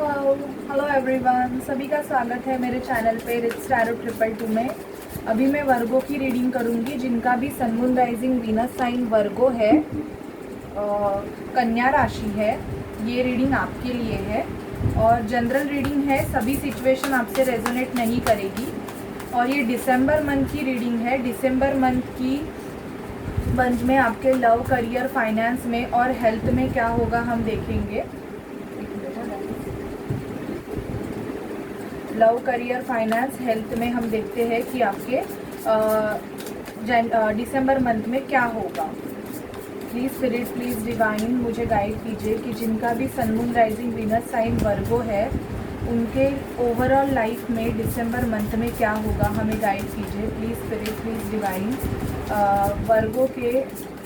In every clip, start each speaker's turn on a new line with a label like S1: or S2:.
S1: Hello everyone, सभी का स्वागत है मेरे चैनल पे रिच टैरो 222 में। अभी मैं वर्गो की रीडिंग करूंगी जिनका भी sun moon rising Venus sign Virgo है, कन्या राशि है। ये रीडिंग आपके लिए है और जनरल रीडिंग है, सभी सिचुएशन आपसे रेजोनेट नहीं करेगी। और ये दिसंबर मंथ की रीडिंग है। दिसंबर मंथ में आपके लव, करियर, फाइनेंस में और हेल्थ में क्या होगा हम देखेंगे। लव, करियर, फाइनेंस, हेल्थ में हम देखते हैं कि आपके दिसंबर मंथ में क्या होगा। प्लीज़ स्पिरिट, प्लीज़ डिवाइन मुझे गाइड कीजिए कि जिनका भी sun moon rising Venus sign Virgo है उनके ओवरऑल लाइफ में दिसंबर मंथ में क्या होगा, हमें गाइड कीजिए। प्लीज़ स्पिरिट, प्लीज़ डिवाइन वर्गो के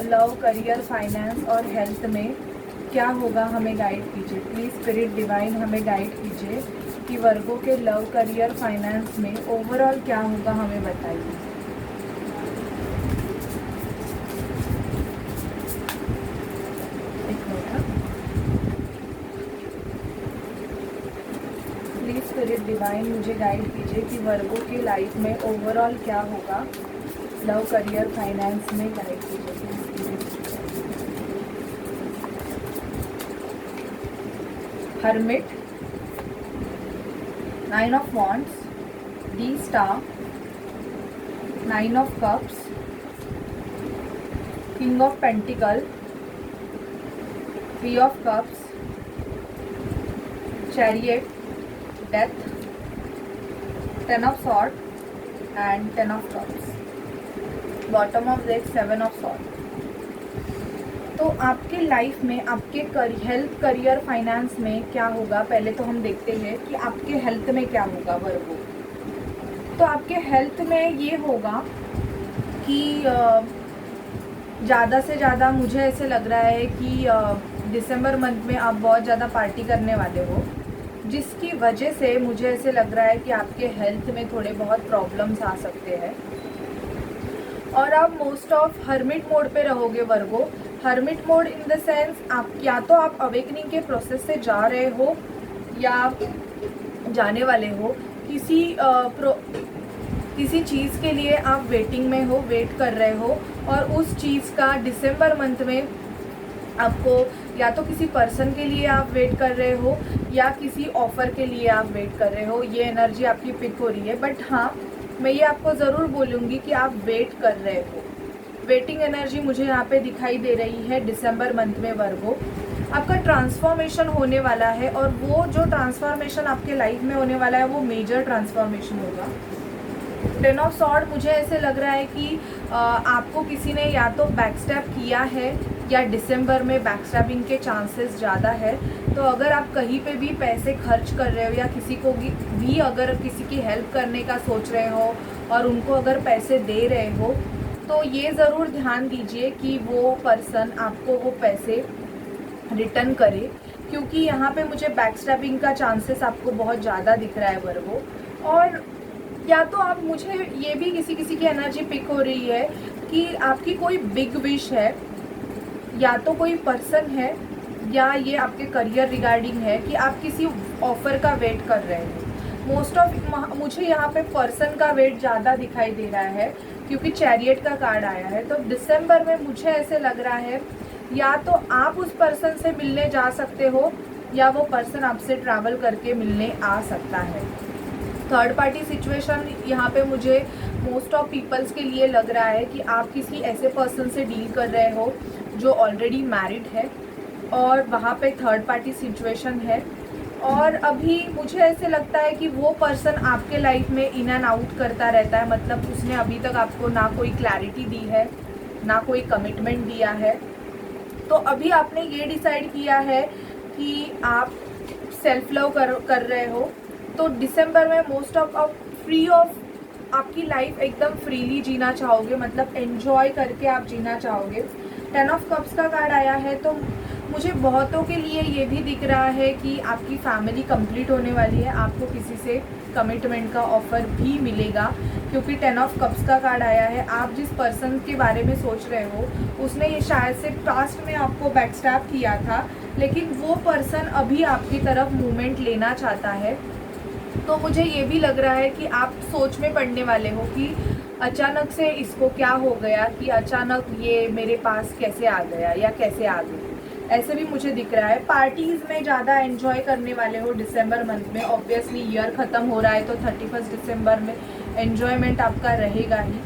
S1: लव, करियर, फाइनेंस और हेल्थ में क्या होगा, हमें गाइड कीजिए। प्लीज़ स्पिरिट डिवाइन हमें गाइड कीजिए कि वर्गो के लव, करियर, फाइनेंस में ओवरऑल क्या होगा, हमें बताइए। एक मिनट, प्लीज स्पिरिट डिवाइन मुझे गाइड कीजिए कि वर्गो के लाइफ में ओवरऑल क्या होगा, लव, करियर, फाइनेंस में गाइड कीजिए। Hermit, 9 of Wands, D star, 9 of Cups, King of Pentacle, 3 of Cups, Chariot, Death, 10 of Swords and 10 of Cups. Bottom of deck 7 of Swords. तो आपके लाइफ में आपके health, career, finance में क्या होगा। पहले तो हम देखते हैं कि आपके हेल्थ में क्या होगा वर्गो। तो आपके हेल्थ में ये होगा कि ज़्यादा से ज़्यादा मुझे ऐसे लग रहा है कि दिसंबर मंथ में आप बहुत ज़्यादा पार्टी करने वाले हो, जिसकी वजह से मुझे ऐसे लग रहा है कि आपके हेल्थ में थोड़े बहुत प्रॉब्लम्स आ सकते हैं। और आप मोस्ट ऑफ हर्मिट मोड पे रहोगे Virgo. Hermit mode in the sense आप या तो आप अवेकनिंग के प्रोसेस से जा रहे हो या जाने वाले हो। किसी चीज़ के लिए आप वेटिंग में हो, वेट कर रहे हो और उस चीज़ का दिसंबर मंथ में आपको या तो किसी पर्सन के लिए आप वेट कर रहे हो या किसी ऑफ़र के लिए आप वेट कर रहे हो। ये एनर्जी आपकी पिक हो रही है। बट हाँ, मैं ये आपको ज़रूर बोलूँगी कि आप वेट कर रहे हो। वेटिंग एनर्जी मुझे यहाँ पे दिखाई दे रही है दिसंबर मंथ में वर्गो। आपका ट्रांसफॉर्मेशन होने वाला है और वो जो ट्रांसफॉर्मेशन आपके लाइफ में होने वाला है वो मेजर ट्रांसफॉर्मेशन होगा। 10 ऑफ सॉर्ड मुझे ऐसे लग रहा है कि आपको किसी ने या तो बैकस्टैप किया है या दिसंबर में बैकस्टैपिंग के चांसेस ज़्यादा है। तो अगर आप कहीं पे भी पैसे खर्च कर रहे हो या किसी को भी अगर किसी की हेल्प करने का सोच रहे हो और उनको अगर पैसे दे रहे हो तो ये ज़रूर ध्यान दीजिए कि वो पर्सन आपको वो पैसे रिटर्न करे, क्योंकि यहाँ पे मुझे बैकस्टैपिंग का चांसेस आपको बहुत ज़्यादा दिख रहा है वर्गो। और या तो आप, मुझे ये भी किसी की एनर्जी पिक हो रही है कि आपकी कोई बिग विश है, या तो कोई पर्सन है या ये आपके करियर रिगार्डिंग है कि आप किसी ऑफ़र का वेट कर रहे हो। मोस्ट ऑफ मुझे यहाँ पे पर्सन का वेट ज़्यादा दिखाई दे रहा है क्योंकि चैरियट का कार्ड आया है। तो दिसंबर में मुझे ऐसे लग रहा है या तो आप उस पर्सन से मिलने जा सकते हो या वो पर्सन आपसे ट्रैवल करके मिलने आ सकता है। थर्ड पार्टी सिचुएशन यहाँ पे मुझे मोस्ट ऑफ पीपल्स के लिए लग रहा है कि आप किसी ऐसे पर्सन से डील कर रहे हो जो ऑलरेडी मैरिड है और वहाँ पे थर्ड पार्टी सिचुएशन है। और अभी मुझे ऐसे लगता है कि वो पर्सन आपके लाइफ में इन एंड आउट करता रहता है, मतलब उसने अभी तक आपको ना कोई क्लैरिटी दी है ना कोई कमिटमेंट दिया है। तो अभी आपने ये डिसाइड किया है कि आप सेल्फ लव कर रहे हो। तो दिसंबर में मोस्ट ऑफ फ्री ऑफ आपकी लाइफ एकदम फ्रीली जीना चाहोगे, मतलब एंजॉय करके आप जीना चाहोगे। 10 ऑफ कप्स का कार्ड आया है तो मुझे बहुतों के लिए ये भी दिख रहा है कि आपकी फैमिली कंप्लीट होने वाली है, आपको किसी से कमिटमेंट का ऑफ़र भी मिलेगा क्योंकि 10 ऑफ कप्स का कार्ड आया है। आप जिस पर्सन के बारे में सोच रहे हो उसने ये शायद से पास्ट में आपको बैकस्टैप किया था लेकिन वो पर्सन अभी आपकी तरफ मूवमेंट लेना चाहता है। तो मुझे ये भी लग रहा है कि आप सोच में पड़ने वाले हो कि अचानक से इसको क्या हो गया, कि अचानक ये मेरे पास कैसे आ गया या कैसे आ गई, ऐसे भी मुझे दिख रहा है। पार्टीज़ में ज़्यादा एंजॉय करने वाले हो डिसेंबर मंथ में। ऑब्वियसली ईयर ख़त्म हो रहा है तो 31 दिसंबर में एन्जॉयमेंट आपका रहेगा ही।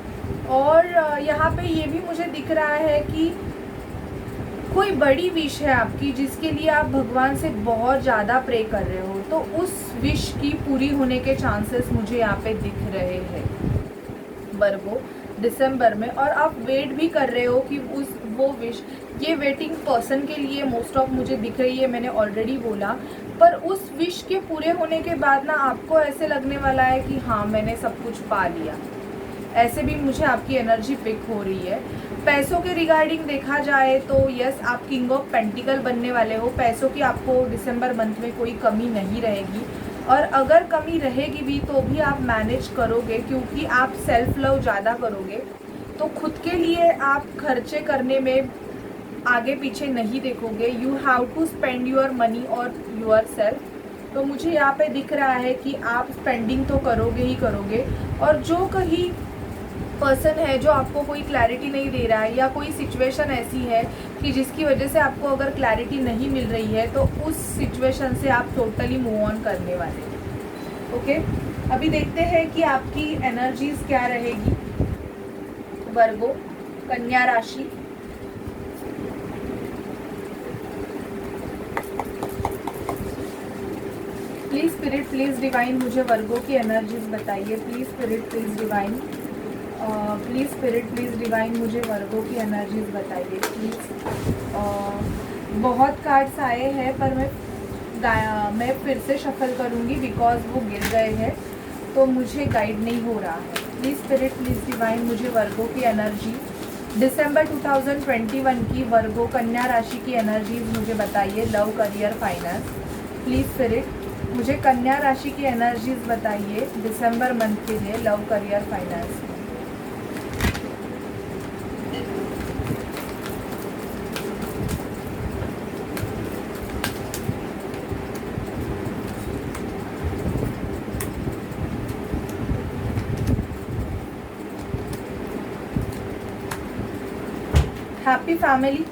S1: और यहाँ पे ये भी मुझे दिख रहा है कि कोई बड़ी विश है आपकी जिसके लिए आप भगवान से बहुत ज़्यादा प्रे कर रहे हो, तो उस विश की पूरी होने के चांसेस मुझे यहाँ पे दिख रहे हैं वर्गो दिसंबर में। और आप वेट भी कर रहे हो कि वो विश, ये वेटिंग पर्सन के लिए मोस्ट ऑफ मुझे दिख रही है, मैंने ऑलरेडी बोला। पर उस विश के पूरे होने के बाद ना आपको ऐसे लगने वाला है कि हाँ मैंने सब कुछ पा लिया, ऐसे भी मुझे आपकी एनर्जी पिक हो रही है। पैसों के रिगार्डिंग देखा जाए तो यस, आप किंग ऑफ पेंटिकल बनने वाले हो। पैसों की आपको दिसंबर मंथ में कोई कमी नहीं रहेगी, और अगर कमी रहेगी भी तो भी आप मैनेज करोगे, क्योंकि आप सेल्फ लव ज़्यादा करोगे। तो खुद के लिए आप खर्चे करने में आगे पीछे नहीं देखोगे। You have to spend your money और योर सेल्फ। तो मुझे यहाँ पे दिख रहा है कि आप स्पेंडिंग तो करोगे ही करोगे। और जो कहीं पर्सन है जो आपको कोई क्लैरिटी नहीं दे रहा है, या कोई सिचुएशन ऐसी है कि जिसकी वजह से आपको अगर क्लैरिटी नहीं मिल रही है, तो उस सिचुएशन से आप टोटली मूव ऑन करने वाले हैं। ओके, अभी देखते हैं कि आपकी एनर्जीज क्या रहेगी वर्गो कन्या राशि। प्लीज स्पिरिट, प्लीज डिवाइन, मुझे वर्गो की एनर्जीज बताइए। Please spirit, please divine, please spirit, please divine, मुझे वर्गो की एनर्जीज बताइए प्लीज़। बहुत कार्ड्स आए हैं पर मैं फिर से शफल करूँगी बिकॉज वो गिर गए हैं, तो मुझे गाइड नहीं हो रहा है। प्लीज़ स्पिरिट, प्लीज़ डिवाइन, मुझे वर्गो की एनर्जी दिसंबर 2021 की वर्गो कन्या राशि की एनर्जीज मुझे बताइए। Love, career, finance. Please spirit, मुझे कन्या राशि की एनर्जीज बताइए दिसंबर मंथ के लिए, love, career, finance. Happy family,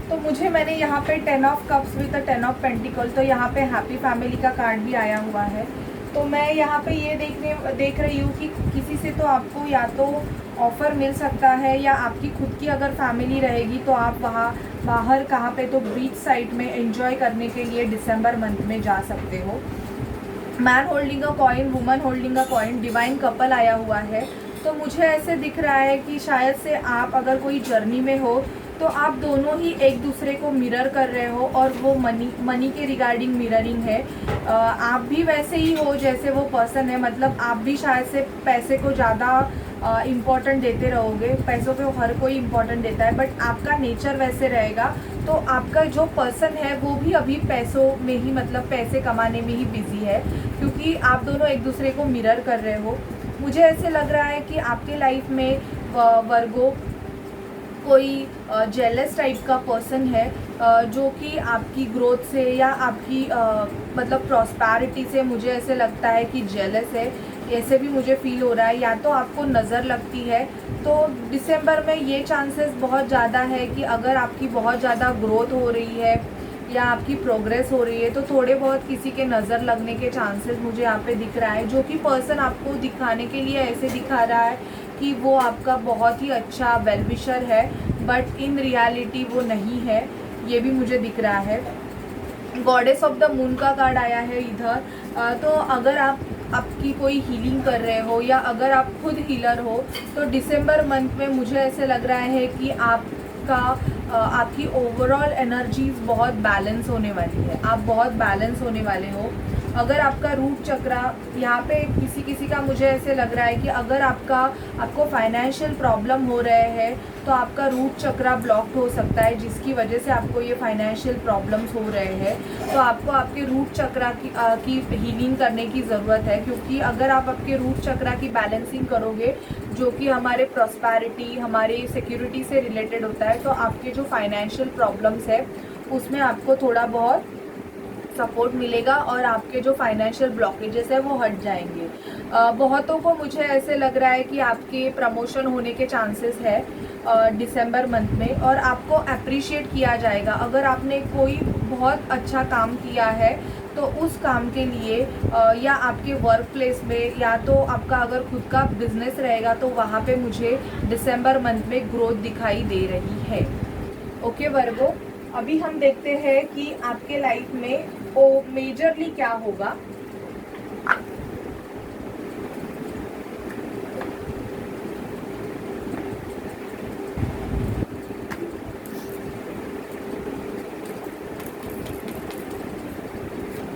S1: तो मैंने यहाँ पे 10 of cups with 10 of pentacle, तो यहाँ पे हैप्पी फैमिली का कार्ड भी आया हुआ है। तो मैं यहाँ पे ये देख रही हूँ कि किसी से तो आपको या तो ऑफ़र मिल सकता है, या आपकी खुद की अगर फैमिली रहेगी तो आप वहाँ बाहर कहाँ पे, तो बीच साइड में एंजॉय करने के लिए दिसंबर मंथ में जा सकते हो। Man holding a coin, woman holding a coin, divine couple आया हुआ है। तो मुझे ऐसे दिख रहा है कि शायद से आप अगर कोई जर्नी में हो तो आप दोनों ही एक दूसरे को मिरर कर रहे हो, और वो मनी के रिगार्डिंग मिररिंग है। आप भी वैसे ही हो जैसे वो पर्सन है, मतलब आप भी शायद से पैसे को ज़्यादा इम्पोर्टेंट देते रहोगे। पैसों को हर कोई इम्पोर्टेंट देता है, बट आपका नेचर वैसे रहेगा। तो आपका जो पर्सन है वो भी अभी पैसों में ही, मतलब पैसे कमाने में ही बिजी है, क्योंकि आप दोनों एक दूसरे को मिरर कर रहे हो। मुझे ऐसे लग रहा है कि आपके लाइफ में वर्गो कोई जेलस टाइप का पर्सन है, जो कि आपकी ग्रोथ से या आपकी मतलब प्रॉस्पैरिटी से मुझे ऐसे लगता है कि जेलस है। ऐसे भी मुझे फील हो रहा है, या तो आपको नज़र लगती है। तो दिसंबर में ये चांसेस बहुत ज़्यादा है कि अगर आपकी बहुत ज़्यादा ग्रोथ हो रही है या आपकी प्रोग्रेस हो रही है, तो थोड़े बहुत किसी के नज़र लगने के चांसेस मुझे यहाँ पे दिख रहा है, जो कि पर्सन आपको दिखाने के लिए ऐसे दिखा रहा है कि वो आपका बहुत ही अच्छा वेल विशर है, बट इन रियलिटी वो नहीं है, ये भी मुझे दिख रहा है। गॉडेस ऑफ द मून का कार्ड आया है इधर। तो अगर आपकी कोई हीलिंग कर रहे हो, या अगर आप खुद हीलर हो, तो दिसंबर मंथ में मुझे ऐसे लग रहा है कि आपकी ओवरऑल एनर्जीज बहुत बैलेंस होने वाली है। आप बहुत बैलेंस होने वाले हो। अगर आपका रूट चक्रा, यहाँ पे किसी का मुझे ऐसे लग रहा है कि अगर आपको फाइनेंशियल प्रॉब्लम हो रहे हैं, तो आपका रूट चक्रा ब्लॉक्ड हो सकता है, जिसकी वजह से आपको ये फाइनेंशियल प्रॉब्लम्स हो रहे हैं। तो आपको आपके रूट चक्रा की हीलिंग करने की ज़रूरत है, क्योंकि अगर आप आपके रूट चक्रा की बैलेंसिंग करोगे, जो कि हमारे प्रॉस्पैरिटी, हमारी सिक्योरिटी से रिलेटेड होता है, तो आपके जो फाइनेंशियल प्रॉब्लम्स है उसमें आपको थोड़ा बहुत सपोर्ट मिलेगा और आपके जो फाइनेंशियल ब्लॉकेजेस है वो हट जाएंगे। बहुतों को मुझे ऐसे लग रहा है कि आपके प्रमोशन होने के चांसेस है दिसंबर मंथ में, और आपको अप्रिशिएट किया जाएगा। अगर आपने कोई बहुत अच्छा काम किया है तो उस काम के लिए या आपके वर्क प्लेस में, या तो आपका अगर खुद का बिजनेस रहेगा तो वहाँ पे मुझे दिसंबर मंथ में ग्रोथ दिखाई दे रही है। ओके वर्गो, अभी हम देखते हैं कि आपके लाइफ में वो मेजरली क्या होगा।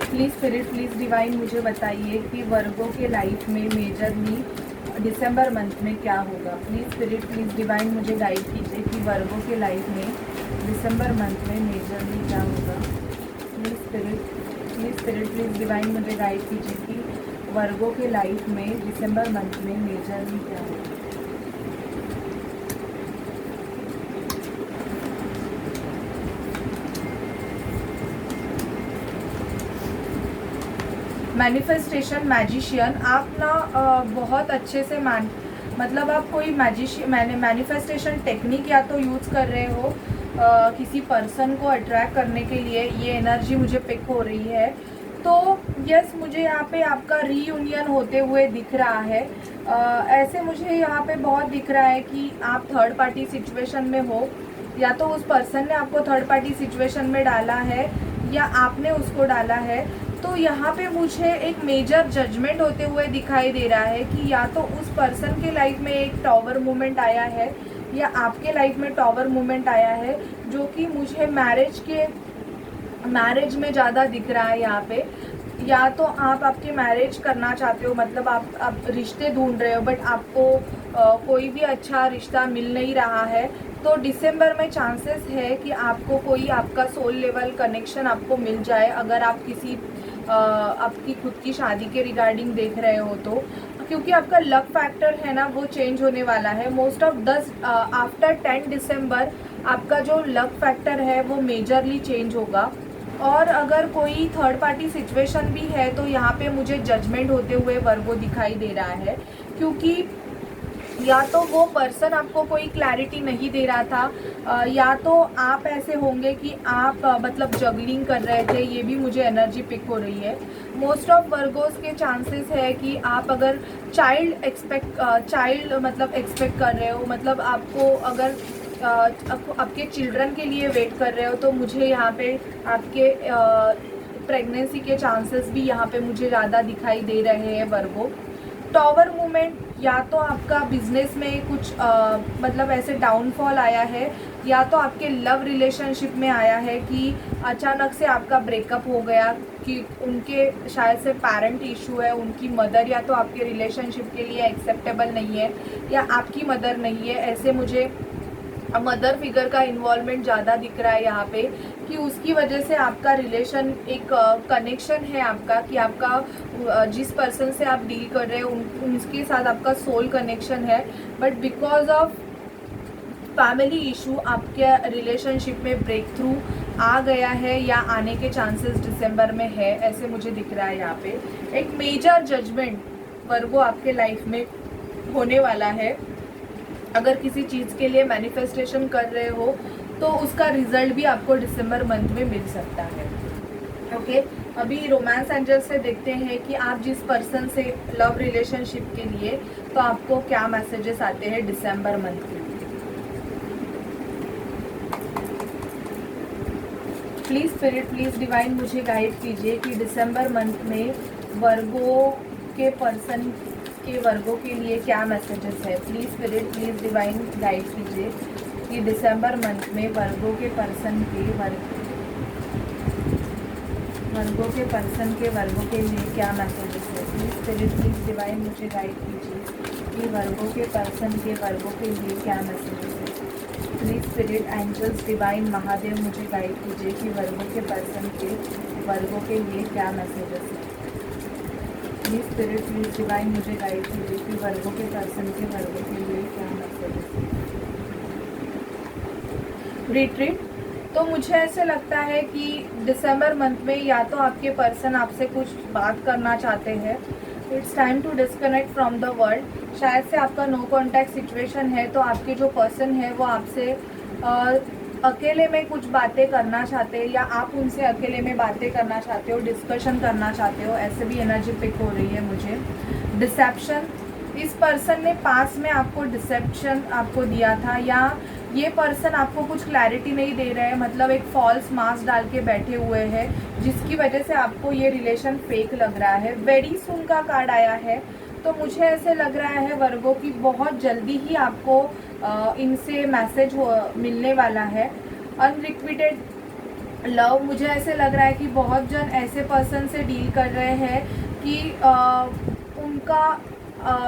S1: प्लीज़ स्पिरिट, प्लीज़ डिवाइन मुझे बताइए कि वर्गों के लाइफ में मेजरली दिसंबर मंथ में क्या होगा। प्लीज़ स्पिरिट, प्लीज़ डिवाइन मुझे गाइड कीजिए कि वर्गों के लाइफ में दिसंबर मंथ में मेजरली क्या होगा। Please spirit, please spirit, please divine मुझे गाइड कीजिए कि वर्गों के लाइफ में दिसंबर मंथ में मेजरली क्या होगा। मैनिफेस्टेशन मैजिशियन, आप ना बहुत अच्छे से मतलब आप कोई मैनिफेस्टेशन टेक्निक या तो यूज़ कर रहे हो किसी पर्सन को अट्रैक्ट करने के लिए, ये एनर्जी मुझे पिक हो रही है। तो यस, मुझे यहाँ पे आपका रीयूनियन होते हुए दिख रहा है। ऐसे मुझे यहाँ पे बहुत दिख रहा है कि आप थर्ड पार्टी सिचुएशन में हो, या तो उस पर्सन ने आपको थर्ड पार्टी सिचुएशन में डाला है या आपने उसको डाला है। तो यहाँ पे मुझे एक मेजर जजमेंट होते हुए दिखाई दे रहा है कि या तो उस पर्सन के लाइफ में एक टॉवर मूवमेंट आया है या आपके लाइफ में टॉवर मूवमेंट आया है, जो कि मुझे मैरिज में ज़्यादा दिख रहा है यहाँ पे। या तो आप आपकी मैरिज करना चाहते हो, मतलब आप रिश्ते ढूंढ रहे हो, बट आपको कोई भी अच्छा रिश्ता मिल नहीं रहा है। तो दिसंबर में चांसेस है कि आपको कोई आपका सोल लेवल कनेक्शन आपको मिल जाए, अगर आप किसी आपकी खुद की शादी के रिगार्डिंग देख रहे हो तो, क्योंकि आपका लक फैक्टर है ना वो चेंज होने वाला है। मोस्ट ऑफ आफ्टर 10 दिसंबर आपका जो लक फैक्टर है वो मेजरली चेंज होगा। और अगर कोई थर्ड पार्टी सिचुएशन भी है तो यहाँ पे मुझे जजमेंट होते हुए वर्गो दिखाई दे रहा है, क्योंकि या तो वो पर्सन आपको कोई क्लैरिटी नहीं दे रहा था, या तो आप ऐसे होंगे कि आप मतलब जगलिंग कर रहे थे। ये भी मुझे एनर्जी पिक हो रही है। मोस्ट ऑफ वर्गोस के चांसेस है कि आप अगर चाइल्ड मतलब एक्सपेक्ट कर रहे हो, मतलब आपको अगर आपके चिल्ड्रन के लिए वेट कर रहे हो, तो मुझे यहाँ पे आपके प्रेगनेंसी के चांसेस भी यहाँ पे मुझे ज़्यादा दिखाई दे रहे हैं वर्गो। टॉवर मूवमेंट, या तो आपका बिजनेस में कुछ मतलब ऐसे डाउनफॉल आया है, या तो आपके लव रिलेशनशिप में आया है कि अचानक से आपका ब्रेकअप हो गया, कि उनके शायद से पेरेंट इशू है, उनकी मदर या तो आपके रिलेशनशिप के लिए एक्सेप्टेबल नहीं है या आपकी मदर नहीं है। ऐसे मुझे मदर फिगर का इन्वॉल्वमेंट ज़्यादा दिख रहा है यहाँ पे, कि उसकी वजह से आपका रिलेशन एक कनेक्शन है आपका, कि आपका जिस पर्सन से आप डील कर रहे हो उनके साथ आपका सोल कनेक्शन है, but because of family issue आपके रिलेशनशिप में ब्रेक थ्रू आ गया है या आने के चांसेस दिसंबर में है, ऐसे मुझे दिख रहा है। यहाँ पे एक मेजर जजमेंट वर्गो आपके लाइफ में होने वाला है। अगर किसी चीज़ के लिए मैनिफेस्टेशन कर रहे हो तो उसका रिजल्ट भी आपको दिसंबर मंथ में मिल सकता है। ओके, अभी रोमांस एंजल से देखते हैं कि आप जिस पर्सन से लव रिलेशनशिप के लिए, तो आपको क्या मैसेजेस आते हैं दिसंबर मंथ के लिए। प्लीज़ स्पिरिट, प्लीज़ डिवाइन मुझे गाइड कीजिए कि दिसंबर मंथ में वर्गो के पर्सन के वर्गों के लिए क्या मैसेजेस है। Please spirit, please divine guide कीजिए कि दिसंबर मंथ में वर्गों के पर्सन के वर्गों के लिए क्या मैसेजेस है। प्लीज़ स्पिरिट, प्लीज़ डिवाइन मुझे गाइड कीजिए कि वर्गों के पर्सन के वर्गों के लिए क्या मैसेजेस है। Please spirit, angels, divine, Mahadev मुझे गाइड कीजिए कि वर्गों के पर्सन के वर्गों के लिए क्या मैसेजेस है। प्लीज़ स्पिरिट, प्लीज़ डिवाइन मुझे गाइड कीजिए कि वर्गों के पर्सन के वर्गों के लिए क्या मैसेजेस है। रिट्रीट, तो मुझे ऐसे लगता है कि दिसंबर मंथ में या तो आपके पर्सन आपसे कुछ बात करना चाहते हैं, it's time to disconnect from the world. शायद से आपका नो कॉन्टैक्ट सिचुएशन है, तो आपके जो पर्सन है वो आपसे अकेले में कुछ बातें करना चाहते हैं, या आप उनसे अकेले में बातें करना चाहते हो, डिस्कशन करना चाहते हो, ऐसे भी एनर्जी पिक हो रही है मुझे। डिसेप्शन, इस पर्सन ने पास में आपको डिसेप्शन आपको दिया था, या ये पर्सन आपको कुछ क्लैरिटी नहीं दे रहे हैं, मतलब एक फॉल्स मास्क डाल के बैठे हुए हैं, जिसकी वजह से आपको ये रिलेशन फेक लग रहा है। वेरी सून का कार्ड आया है, तो मुझे ऐसे लग रहा है वर्गो की बहुत जल्दी ही आपको इनसे मैसेज मिलने वाला है। अनरिक्विटेड लव, मुझे ऐसे लग रहा है कि बहुत जन ऐसे पर्सन से डील कर रहे हैं कि उनका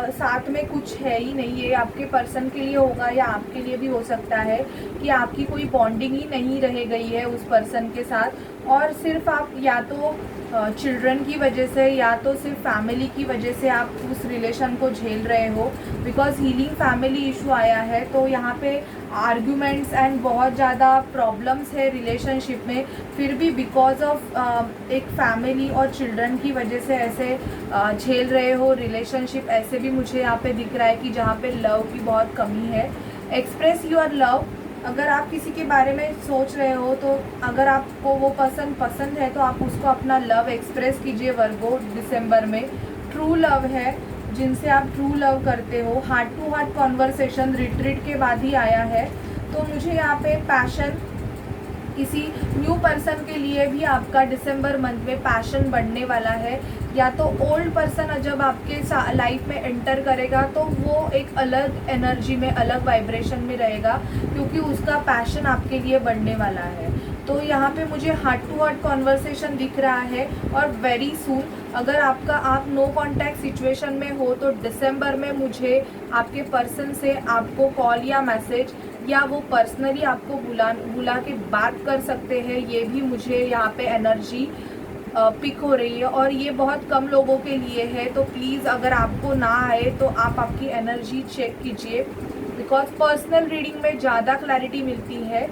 S1: साथ में कुछ है ही नहीं। ये आपके पर्सन के लिए होगा या आपके लिए भी हो सकता है कि आपकी कोई बॉन्डिंग ही नहीं रह गई है उस पर्सन के साथ, और सिर्फ आप या तो चिल्ड्रन की वजह से या तो सिर्फ फैमिली की वजह से आप उस रिलेशन को झेल रहे हो, बिकॉज हीलिंग फैमिली इशू आया है। तो यहाँ पे आर्ग्यूमेंट्स एंड बहुत ज़्यादा प्रॉब्लम्स है रिलेशनशिप में, फिर भी बिकॉज ऑफ एक फैमिली और चिल्ड्रन की वजह से ऐसे झेल रहे हो रिलेशनशिप। ऐसे भी मुझे यहाँ पे दिख रहा है कि जहाँ पे लव की बहुत कमी है। एक्सप्रेस योर लव, अगर आप किसी के बारे में सोच रहे हो, तो अगर आपको वो पर्सन पसंद है तो आप उसको अपना लव एक्सप्रेस कीजिए वर्गो दिसंबर में। ट्रू लव है, जिनसे आप ट्रू लव करते हो। Heart to heart conversation retreat के बाद ही आया है, तो मुझे यहाँ पे पैशन, किसी न्यू पर्सन के लिए भी आपका दिसंबर मंथ में पैशन बढ़ने वाला है। या तो ओल्ड पर्सन जब आपके लाइफ में एंटर करेगा तो वो एक अलग एनर्जी में, अलग वाइब्रेशन में रहेगा, क्योंकि उसका पैशन आपके लिए बढ़ने वाला है। तो यहाँ पे मुझे हार्ट टू हार्ट कॉन्वर्सेशन दिख रहा है। और वेरी सून, अगर आप नो कॉन्टैक्ट सिचुएशन में हो तो दिसंबर में मुझे आपके पर्सन से आपको कॉल या मैसेज, या वो पर्सनली आपको बुला के बात कर सकते हैं। ये भी मुझे यहाँ पे एनर्जी पिक हो रही है, और ये बहुत कम लोगों के लिए है। तो प्लीज़ अगर आपको ना आए तो आप आपकी एनर्जी चेक कीजिए, बिकॉज पर्सनल रीडिंग में ज़्यादा क्लैरिटी मिलती है।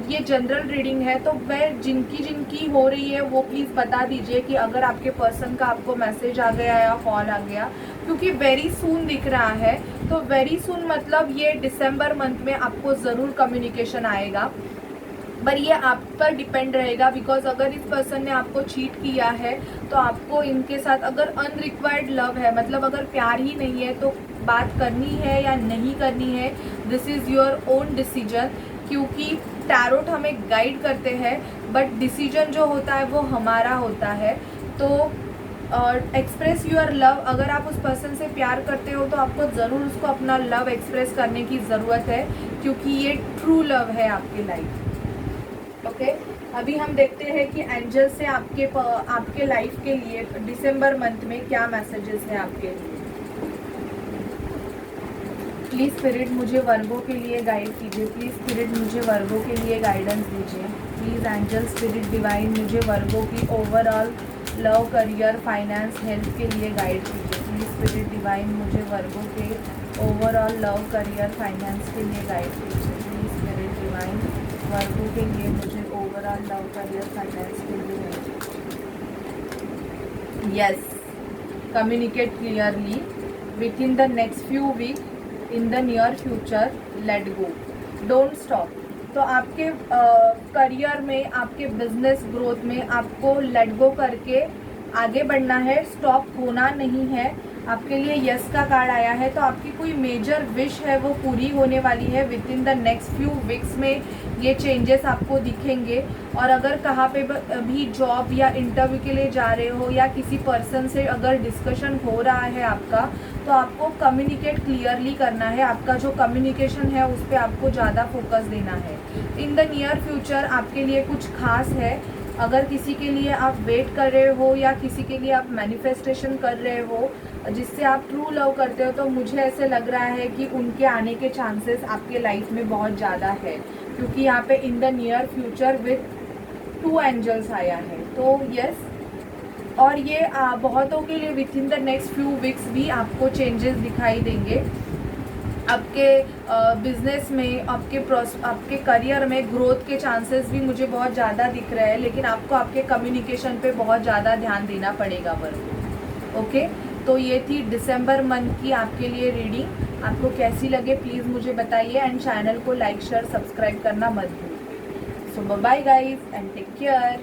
S1: ये जनरल रीडिंग है, तो वह जिनकी हो रही है वो प्लीज़ बता दीजिए कि अगर आपके पर्सन का आपको मैसेज आ गया या कॉल आ गया, क्योंकि वेरी सून दिख रहा है। तो वेरी सून मतलब ये दिसंबर मंथ में आपको ज़रूर कम्युनिकेशन आएगा, पर ये आप पर डिपेंड रहेगा। बिकॉज अगर इस पर्सन ने आपको चीट किया है तो आपको इनके साथ, अगर अनरिक्वायर्ड लव है, मतलब अगर प्यार ही नहीं है, तो बात करनी है या नहीं करनी है, this is your own decision. क्योंकि टैरोट हमें गाइड करते हैं, बट डिसीजन जो होता है वो हमारा होता है। तो एक्सप्रेस योर लव, अगर आप उस पर्सन से प्यार करते हो तो आपको ज़रूर उसको अपना लव एक्सप्रेस करने की ज़रूरत है, क्योंकि ये ट्रू लव है आपके लाइफ। ओके, अभी हम देखते हैं कि एंजल से आपके लाइफ के लिए दिसंबर मंथ में क्या मैसेजेस हैं आपके लिए। प्लीज़ स्पिरिट मुझे वर्गो के लिए गाइड कीजिए। प्लीज़ स्पिरिट मुझे वर्गो के लिए गाइडेंस दीजिए। प्लीज़ एंजल स्पिरिट डिवाइन मुझे वर्गो की overall love, career, finance, health के लिए गाइड कीजिए। प्लीज़ स्पिरिट डिवाइन मुझे वर्गो के ओवरऑल लव, करियर, फाइनेंस के लिए गाइड कीजिए। प्लीज़ स्पिरिट डिवाइन वर्गो के लिए मुझे ओवरऑल लव, करियर, फाइनेंस के लिए गाइड कीजिए। Yes, communicate clearly within the next few week, in the near future, let go, don't stop. तो आपके करियर में, आपके बिजनेस ग्रोथ में आपको लेट गो करके आगे बढ़ना है, स्टॉप होना नहीं है। आपके लिए यस का कार्ड आया है, तो आपकी कोई मेजर विश है वो पूरी होने वाली है with in the next few weeks में। ये चेंजेस आपको दिखेंगे। और अगर कहाँ पे भी जॉब या इंटरव्यू के लिए जा रहे हो, या किसी पर्सन से अगर डिस्कशन हो रहा है आपका, तो आपको कम्युनिकेट क्लियरली करना है। आपका जो कम्युनिकेशन है उस पर आपको ज़्यादा फोकस देना है। इन द नियर फ्यूचर आपके लिए कुछ खास है। अगर किसी के लिए आप वेट कर रहे हो, या किसी के लिए आप मैनिफेस्टेशन कर रहे हो जिससे आप ट्रू लव करते हो, तो मुझे ऐसे लग रहा है कि उनके आने के चांसेस आपके लाइफ में बहुत ज़्यादा है, क्योंकि यहाँ पे in the near future with 2 angels आया है। तो यस, और ये बहुतों के लिए within the next few weeks भी आपको चेंजेस दिखाई देंगे। आपके बिजनेस में, आपके करियर में ग्रोथ के चांसेस भी मुझे बहुत ज़्यादा दिख रहे हैं, लेकिन आपको आपके कम्युनिकेशन पे बहुत ज़्यादा ध्यान देना पड़ेगा वर्गो। ओके, तो ये थी दिसंबर मंथ की आपके लिए रीडिंग। आपको कैसी लगे प्लीज़ मुझे बताइए, एंड चैनल को लाइक शेयर सब्सक्राइब करना मत भूलिए। So bye guys and take care.